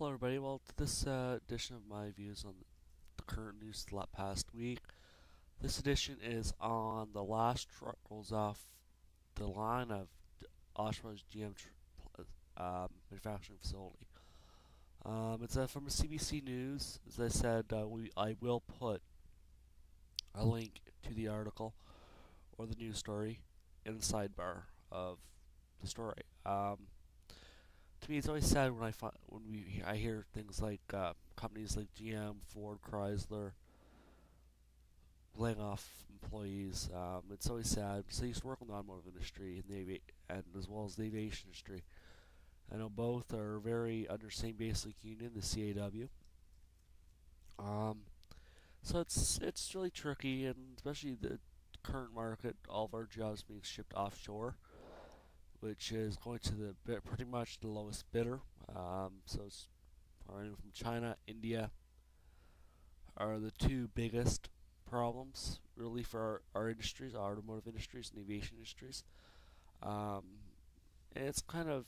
Hello, everybody. Well, to this edition of my views on the current news of the past week, this edition is on the last truck rolls off the line of Oshawa's GM manufacturing facility. It's from a CBC News. As I said, I will put a link to the article or the news story in the sidebar of the story. To me, it's always sad when I hear things like companies like GM, Ford, Chrysler laying off employees. It's always sad because I used to work in the automotive industry and as well as the aviation industry. I know both are very under the same basic union, the CAW. Um, so it's really tricky, and especially the current market, all of our jobs being shipped offshore, which is going to pretty much the lowest bidder. So it's from China, India are the two biggest problems really for our industries, our automotive industries and aviation industries. Um, and it's kind of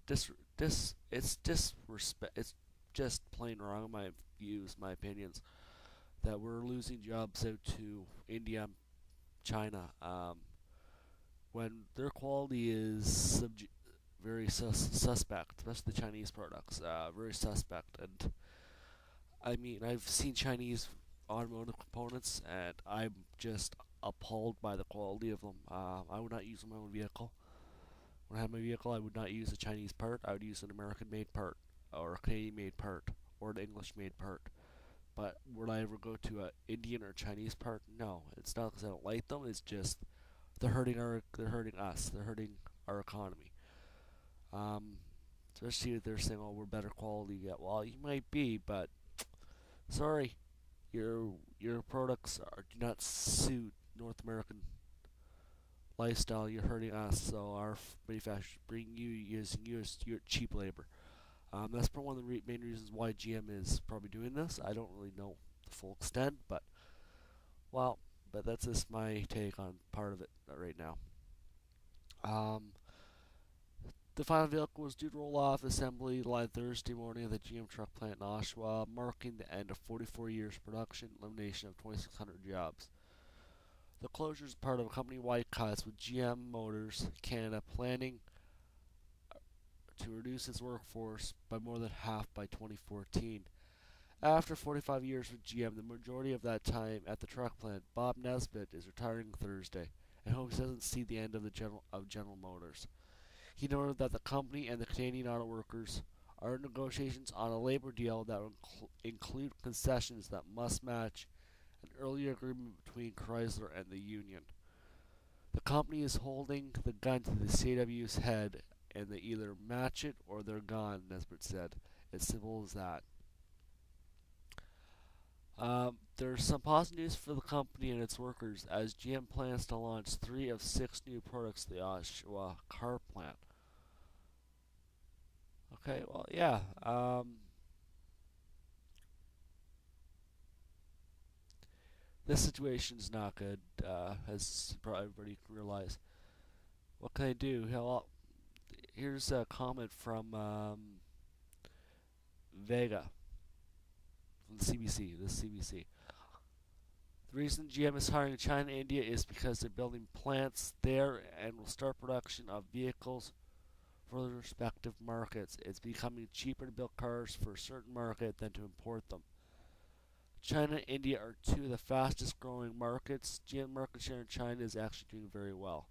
it's disrespect. It's just plain wrong in my views, my opinions, that we're losing jobs out to India, and China, when their quality is very suspect, especially the Chinese products, very suspect. And I mean, I've seen Chinese automotive components, and I'm just appalled by the quality of them. I would not use my own vehicle. When I had my vehicle, I would not use a Chinese part. I would use an American-made part, or a Canadian-made part, or an English-made part. But would I ever go to an Indian or Chinese part? No. It's not because I don't like them. It's just they're hurting us. They're hurting our economy. Um, Especially if they're saying, "Oh, we're better quality." Yeah, well, you might be, but sorry, your products do not suit North American lifestyle. You're hurting us, so our manufacturers bring using you as your cheap labor. That's probably one of the main reasons why GM is probably doing this. I don't really know the full extent, well, but that's just my take on part of it right now. Um, the final vehicle was due to roll off assembly line Thursday morning at the GM truck plant in Oshawa, marking the end of 44 years production, elimination of 2,600 jobs. The closure is part of a company-wide cuts with GM Motors Canada planning to reduce its workforce by more than half by 2014. After 45 years with GM, the majority of that time at the truck plant, Bob Nesbitt is retiring Thursday and hopes he doesn't see the end of General Motors. He noted that the company and the Canadian auto workers are in negotiations on a labor deal that will include concessions that must match an earlier agreement between Chrysler and the union. The company is holding the gun to the CW's head, and they either match it or they're gone, Nesbitt said. It's simple as that. There's some positive news for the company and its workers, as GM plans to launch 3 of 6 new products at the Oshawa car plant. Okay, well, yeah. This situation is not good, as probably everybody can realize. What can I do? Well, here's a comment from Vega from the CBC. This CBC. The reason GM is hiring in China and India is because they're building plants there and will start production of vehicles for their respective markets. It's becoming cheaper to build cars for a certain market than to import them. China and India are two of the fastest growing markets. GM market share in China is actually doing very well.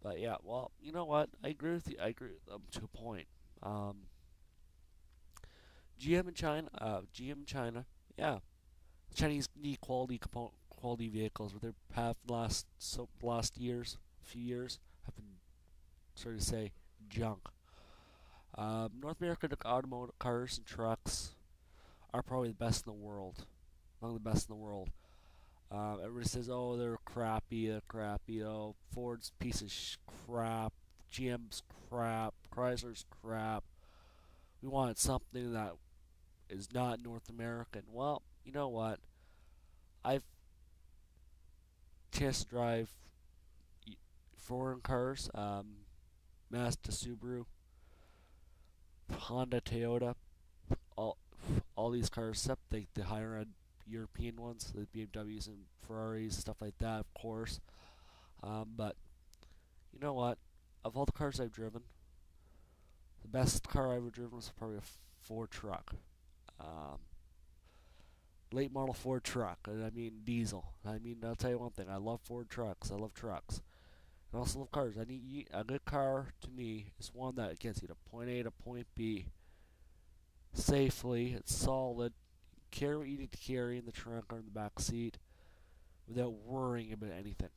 But yeah, well, you know what? I agree with you. I agree with them to a point. Um, GM in China, yeah. The Chinese need quality vehicles, but they have last few years, have been sorry to say junk. North American automotive cars and trucks are probably the best in the world, among the best in the world. Everybody says, "Oh, they're crappy, crappy." Oh, Ford's piece of crap, GM's crap, Chrysler's crap. We wanted something that is not North American. Well, you know what? I've chance to drive foreign cars, Mazda, Subaru, Honda, Toyota, all all these cars except the higher end European ones, the BMWs and Ferraris, stuff like that, of course. But you know what? Of all the cars I've driven, the best car I've ever driven was probably a Ford truck. Um, Late model Ford truck, and I mean diesel. I mean, I'll tell you one thing: I love Ford trucks. I love trucks. I also love cars. I need a good car to me is one that gets you to point A to point B safely. It's solid. Carry what you need to carry in the trunk or in the back seat without worrying about anything.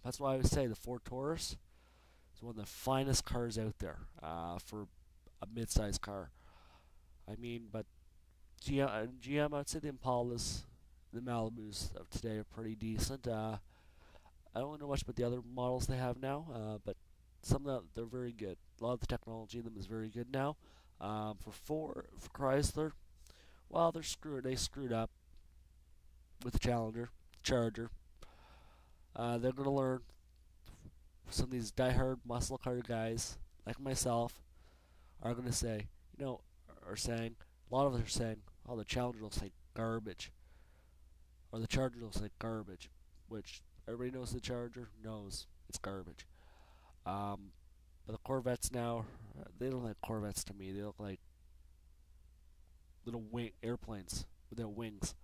That's why I would say the Ford Taurus is one of the finest cars out there for a mid-sized car. I mean, but GM, I'd say the Impalas, the Malibus of today are pretty decent. I don't know much about the other models they have now, but some of them, they're very good. A lot of the technology in them is very good now. For Chrysler, well, they're screwed. They screwed up with the Charger. They're gonna learn. Some of these diehard muscle car guys like myself are gonna say, are saying, a lot of us are saying, oh, the Challenger looks like garbage, or the Charger looks like garbage, which everybody knows the Charger knows it's garbage. Um, but the Corvettes now, they don't look like Corvettes to me. They look like little airplanes without wings.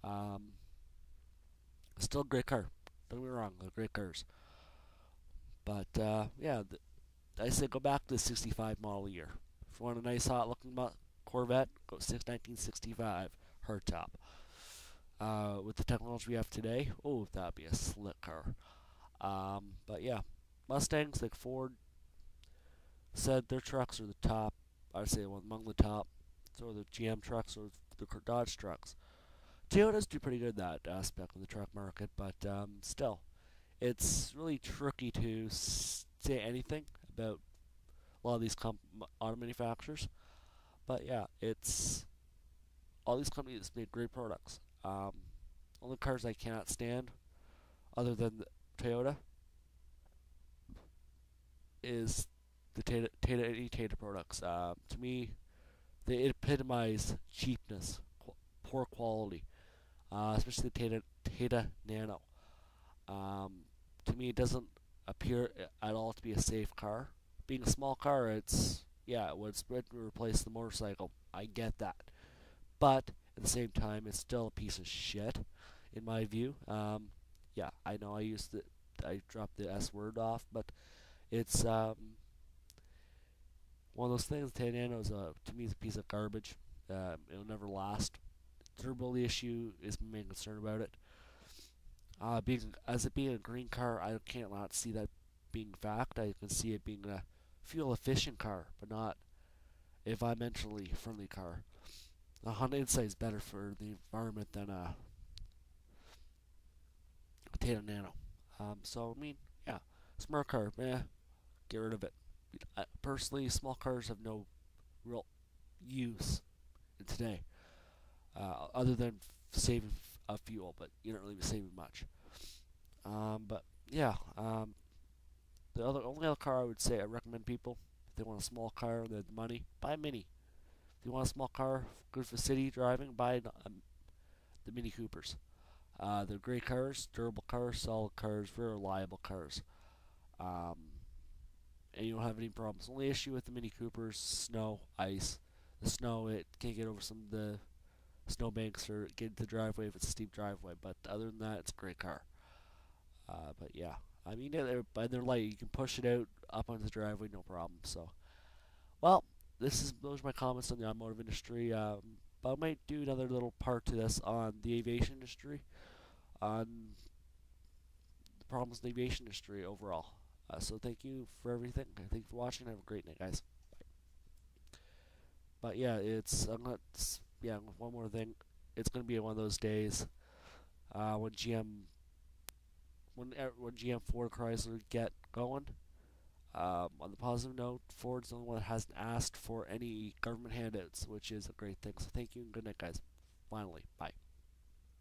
Um, Still a great car. Don't get me wrong, they're great cars. But yeah, I say go back to the '65 model year. If you want a nice hot looking Corvette, go 1965 hardtop. With the technology we have today, oh, that'd be a slick car. But yeah, Mustangs like Ford said their trucks are the top. I'd say one among the top. So are the GM trucks or the Dodge trucks. Toyotas do pretty good in that aspect of the truck market, but still, it's really tricky to say anything about a lot of these auto manufacturers. But yeah, it's all these companies make great products. Only cars I cannot stand, other than the Toyota, is the Tata products. To me, they epitomize cheapness, poor quality, especially the Tata Nano. To me, it doesn't appear at all to be a safe car. Being a small car, it would replace the motorcycle. I get that, but at the same time, it's still a piece of shit, in my view. Yeah, I know I dropped the S word off, but it's one of those things. The Nano to me is a piece of garbage. It'll never last. Durability issue is my main concern about it. Being a green car, I can't not see that being fact. I can see it being a fuel efficient car, but not environmentally friendly car. A Honda Insight is better for the environment than a Tata Nano. So I mean, yeah, smart car, get rid of it. Personally, small cars have no real use today, other than saving fuel, but you don't really be saving much. But yeah, the only other car I would say I recommend people if they want a small car and they have the money, buy a Mini. If you want a small car, good for city driving, buy the Mini Coopers. They're great cars, durable cars, solid cars, very reliable cars. Um, and you don't have any problems. The only issue with the Mini Coopers, snow, ice. The snow, it can't get over some of the snowbanks or get into the driveway if it's a steep driveway. But other than that, it's a great car. But yeah, I mean, they're light. You can push it out up onto the driveway, no problem. So, well, those are my comments on the automotive industry. But I might do another little part to this on the aviation industry, on the problems in the aviation industry overall. So thank you for everything. Thank you for watching. Have a great night, guys. But yeah, one more thing. It's gonna be one of those days when GM, Ford, Chrysler get going. On the positive note, Ford's the only one that hasn't asked for any government handouts, which is a great thing. So thank you and good night, guys. Finally, bye.